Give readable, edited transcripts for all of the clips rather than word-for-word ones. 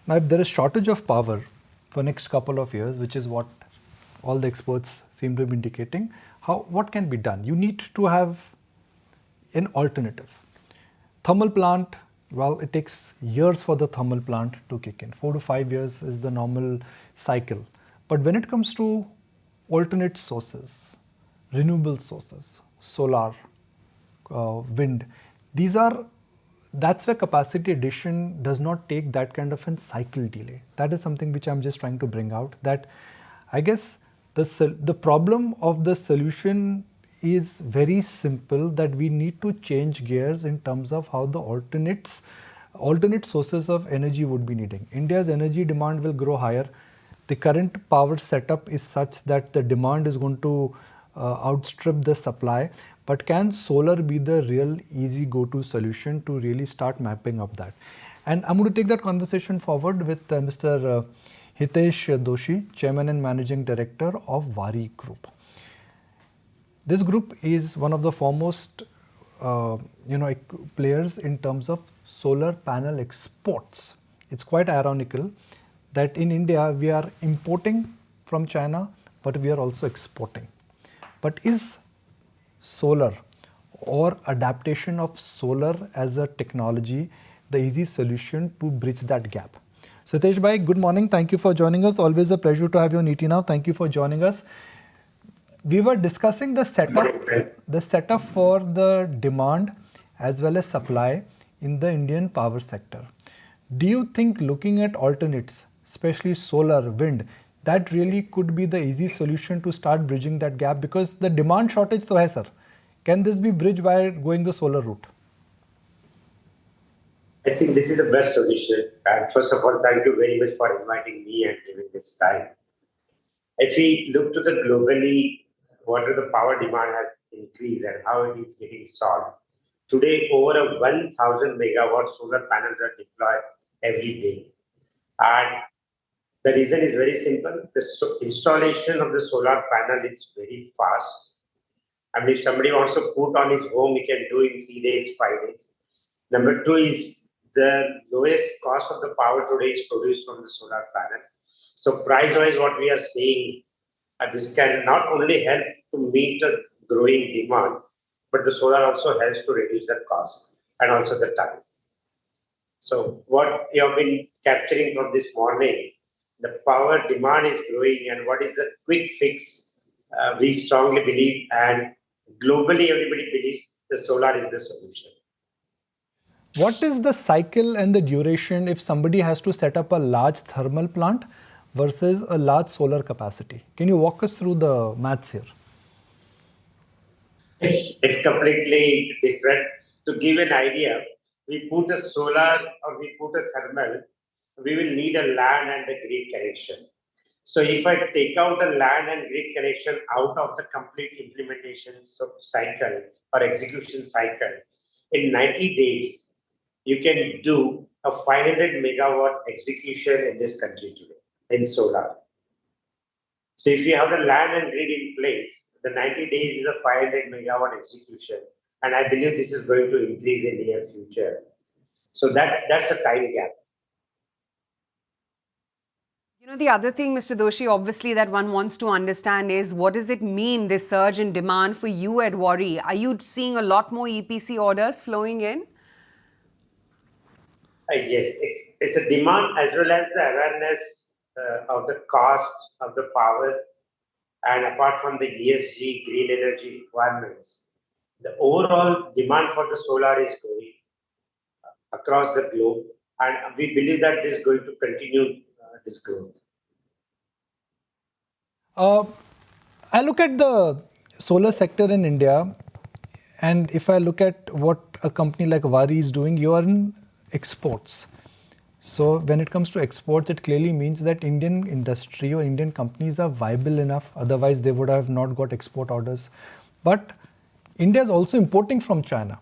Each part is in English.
Now, if there is shortage of power for next couple of years, which is what all the experts seem to be indicating, what can be done? You need to have an alternative. Thermal plant, well, it takes years for the thermal plant to kick in. 4 to 5 years is the normal cycle. But when it comes to alternate sources, renewable sources, solar, wind, these are that's where capacity addition does not take that kind of a cycle delay. That is something which I'm just trying to bring out, that I guess the problem of the solution is very simple, that we need to change gears in terms of how the alternate sources of energy would be needing. India's energy demand will grow higher. The current power setup is such that the demand is going to outstrip the supply. But can solar be the real easy go-to solution to really start mapping up that? And I'm going to take that conversation forward with Mr. Hitesh Doshi, Chairman and Managing Director of Waaree Group. This group is one of the foremost players in terms of solar panel exports. It's quite ironical that in India we are importing from China, but we are also exporting. But is solar or adaptation of solar as a technology the easy solution to bridge that gap? So Hitesh bhai, good morning. Thank you for joining us. Always a pleasure to have you on ET Now. Thank you for joining us. We were discussing the setup for the demand as well as supply in the Indian power sector. Do you think looking at alternates, especially solar, wind, that really could be the easy solution to start bridging that gap? Because the demand shortage to hai, sir. Can this be bridged by going the solar route? I think this is the best solution. And first of all, thank you very much for inviting me and giving this time. If we look to the globally, what the power demand has increased and how it is getting solved. Today, over 1,000 megawatt solar panels are deployed every day. And the reason is very simple. The installation of the solar panel is very fast. I mean, if somebody wants to put on his home, he can do in 3 days, 5 days. Number two is the lowest cost of the power today is produced from the solar panel. So price-wise, what we are seeing, this can not only help to meet the growing demand, but the solar also helps to reduce the cost and also the time. So what you have been capturing from this morning, the power demand is growing, and what is the quick fix? We strongly believe, and globally everybody believes, the solar is the solution. What is the cycle and the duration if somebody has to set up a large thermal plant versus a large solar capacity? Can you walk us through the maths here? It's completely different. To give an idea, we put a solar or we put a thermal, we will need a land and a grid connection. So if I take out a land and grid connection out of the complete implementation cycle or execution cycle, in 90 days, you can do a 500 megawatt execution in this country today in solar. So if you have the land and grid in place, the 90 days is a 500 megawatt execution. And I believe this is going to increase in the near future. So that's a time gap. You know, the other thing, Mr. Doshi, obviously that one wants to understand is what does it mean, this surge in demand for you at Waaree? Are you seeing a lot more EPC orders flowing in? Yes, it's a demand as well as the awareness of the cost of the power. And apart from the ESG, green energy requirements, the overall demand for the solar is growing across the globe. And we believe that this is going to continue this growth. I look at the solar sector in India, and if I look at what a company like Waaree is doing, you are in exports. So when it comes to exports, it clearly means that Indian industry or Indian companies are viable enough. Otherwise, they would have not got export orders. But India is also importing from China.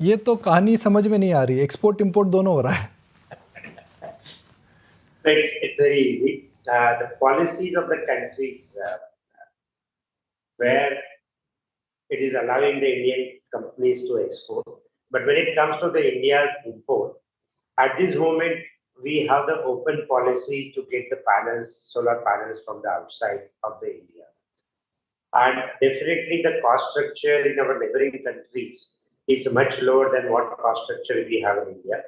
ये तो कहानी समझ में नहीं आ रही है. Export import दोनों हो रहा है. It's very easy. The policies of the countries where it is allowing the Indian companies to export. But when it comes to the India's import, at this moment, we have the open policy to get the panels, solar panels from the outside of the India. And definitely the cost structure in our neighboring countries is much lower than what cost structure we have in India.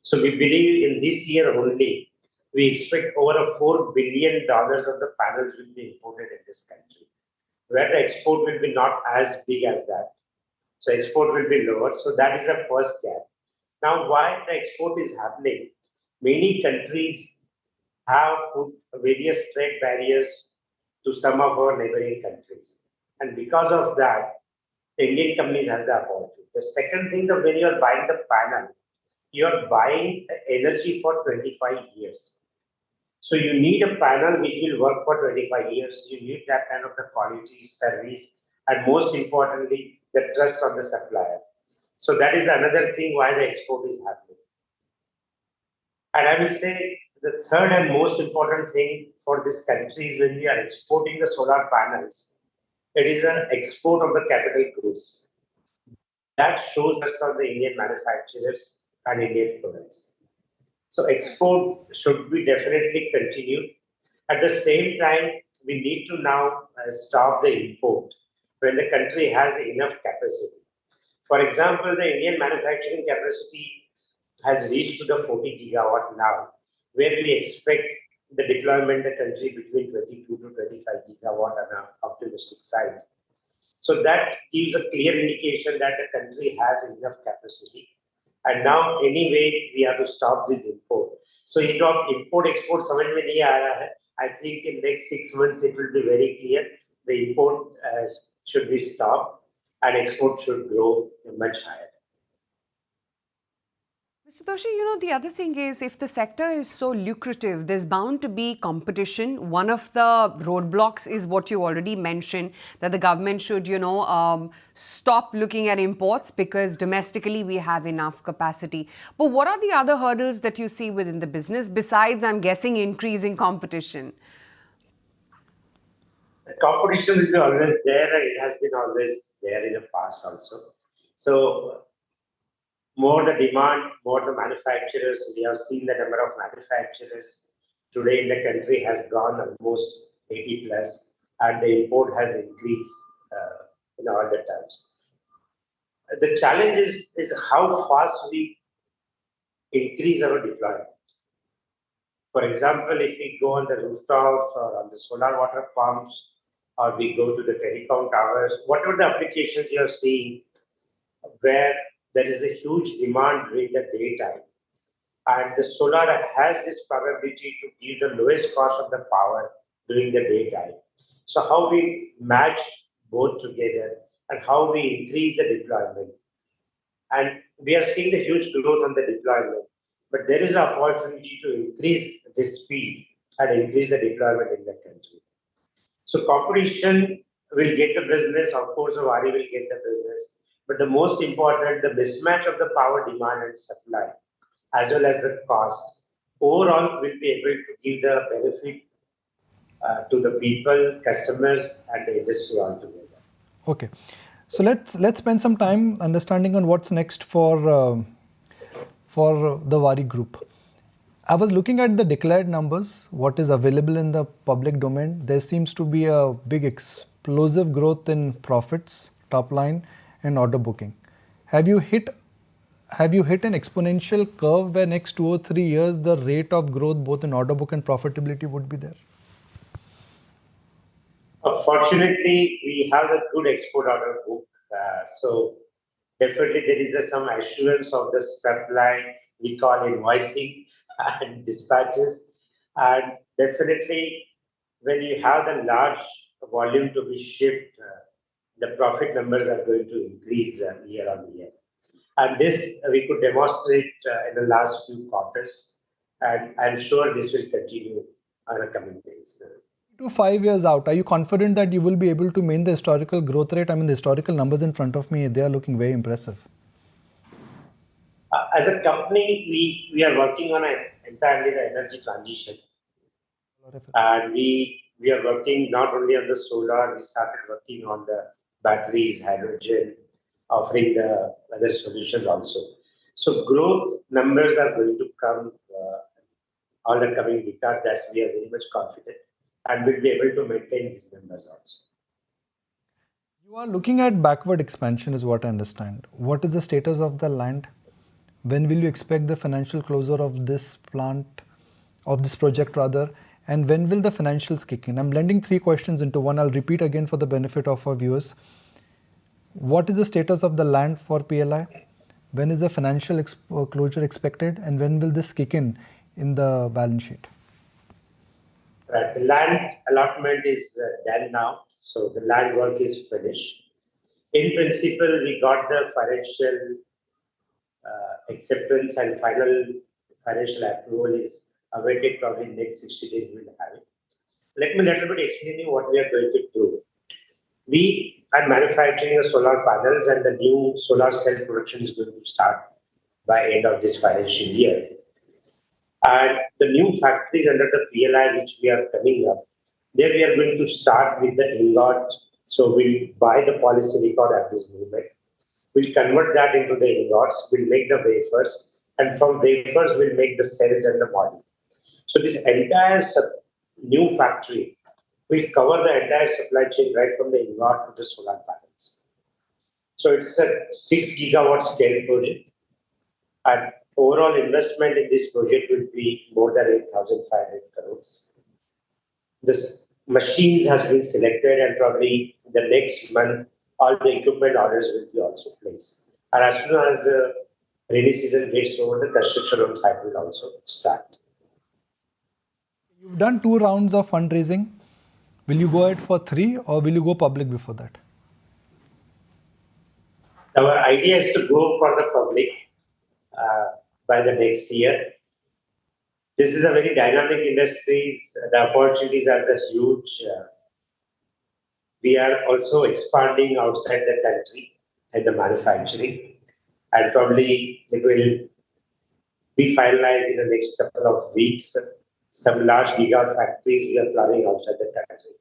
So we believe in this year only, we expect over a $4 billion of the panels will be imported in this country, where the export will be not as big as that. So export will be lower. So that is the first gap. Now, why the export is happening? Many countries have put various trade barriers to some of our neighboring countries. And because of that, the Indian companies has the opportunity. The second thing, that when you are buying the panel, you are buying energy for 25 years. So you need a panel which will work for 25 years. You need that kind of the quality, service, and most importantly, the trust on the supplier. So that is another thing why the export is happening. And I will say the third and most important thing for this country is when we are exporting the solar panels, it is an export of the capital goods. That shows us on the Indian manufacturers and Indian products. So export should be definitely continued. At the same time, we need to now stop the import when the country has enough capacity. For example, the Indian manufacturing capacity has reached to the 40 gigawatt now, where we expect the deployment in the country between 22 to 25 gigawatt on an optimistic side. So that gives a clear indication that the country has enough capacity. And now, anyway, we have to stop this import. So, import export समझ में नहीं आ रहा है. I think in next 6 months it will be very clear. The import should be stopped and export should grow much higher. Mr. Doshi, the other thing is if the sector is so lucrative, there's bound to be competition. One of the roadblocks is what you already mentioned, that the government should, stop looking at imports because domestically we have enough capacity. But what are the other hurdles that you see within the business besides, I'm guessing, increasing competition? The competition will be always there, and it has been always there in the past also. So, more the demand, more the manufacturers. We have seen the number of manufacturers today in the country has gone almost 80 plus, and the import has increased in all the terms. The challenge is how fast we increase our deployment. For example, if we go on the rooftops or on the solar water pumps, or we go to the telecom towers, whatever the applications you are seeing, where there is a huge demand during the daytime. And the solar has this probability to give the lowest cost of the power during the daytime. So how we match both together and how we increase the deployment. And we are seeing the huge growth on the deployment, but there is an opportunity to increase the speed and increase the deployment in the country. So competition will get the business, of course, Waaree will get the business. But the most important, the mismatch of the power demand and supply, as well as the cost, overall will be able to give the benefit to the people, customers, and the industry altogether. Okay, so let's spend some time understanding on what's next for the Waaree Group. I was looking at the declared numbers, what is available in the public domain. There seems to be a big explosive growth in profits, top line, and order booking. Have you hit an exponential curve where next 2 or 3 years the rate of growth both in order book and profitability would be there? Fortunately, we have a good export order book. So definitely there is some assurance of the supply, we call invoicing and dispatches. And definitely when you have the large volume to be shipped, the profit numbers are going to increase year on year. And this we could demonstrate in the last few quarters. And I'm sure this will continue in the coming days. To 5 years out, are you confident that you will be able to maintain the historical growth rate? I mean, the historical numbers in front of me, they are looking very impressive. As a company, we are working on entirely the energy transition. And we are working not only on the solar, we started working on the batteries, hydrogen, offering the other solutions also. So growth numbers are going to come all the coming decades. That's we are very much confident and will be able to maintain these numbers also. You are looking at backward expansion is what I understand. What is the status of the land? When will you expect the financial closure of this plant, of this project rather, and when will the financials kick in? I'm blending three questions into one. I'll repeat again for the benefit of our viewers. What is the status of the land for PLI? When is the financial closure expected, and when will this kick in the balance sheet? Right. The land allotment is done now, so the land work is finished. In principle, we got the financial acceptance and final financial approval is awaited. Probably next 60 days we'll have it. Let me little bit explain you what we are going to do. We are manufacturing the solar panels, and the new solar cell production is going to start by end of this financial year. And the new factories under the PLI which we are coming up, there we are going to start with the ingot. So we'll buy the polysilicon at this moment. We'll convert that into the ingots. We'll make the wafers, and from wafers we'll make the cells and the module. So this entire new factory will cover the entire supply chain right from the ingot to the solar panels. So it's a 6 gigawatt scale project, and overall investment in this project will be more than 8,500 crores. This machines has been selected, and probably the next month all the equipment orders will be also placed. And as soon as the rainy season gets over, the construction on site will also start. You've done 2 rounds of fundraising. Will you go ahead for 3, or will you go public before that? Our idea is to go for the public by the next year. This is a very dynamic industry. The opportunities are huge. We are also expanding outside the country in the manufacturing, and probably it will be finalized in the next couple of weeks. Some large gigawatt factories we are planning outside the country.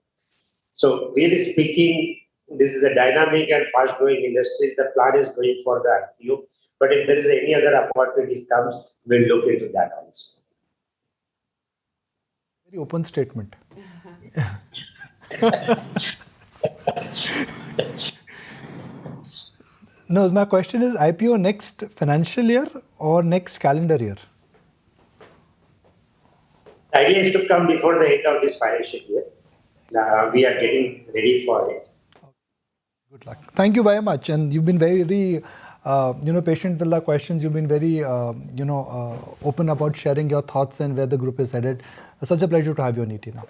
So really speaking, this is a dynamic and fast-growing industry. The plan is going for the IPO, but if there is any other opportunities comes, we'll look into that also. Very open statement. No, my question is IPO next financial year or next calendar year? The idea is to come before the end of this financial year. We are getting ready for it. Good luck. Thank you very much. And you've been very, patient with the questions. You've been very, open about sharing your thoughts and where the group is headed. It's such a pleasure to have you on ET now.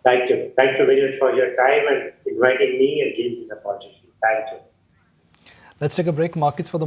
Thank you. Thank you very much for your time and inviting me and giving this opportunity. Thank you. Let's take a break. Markets for the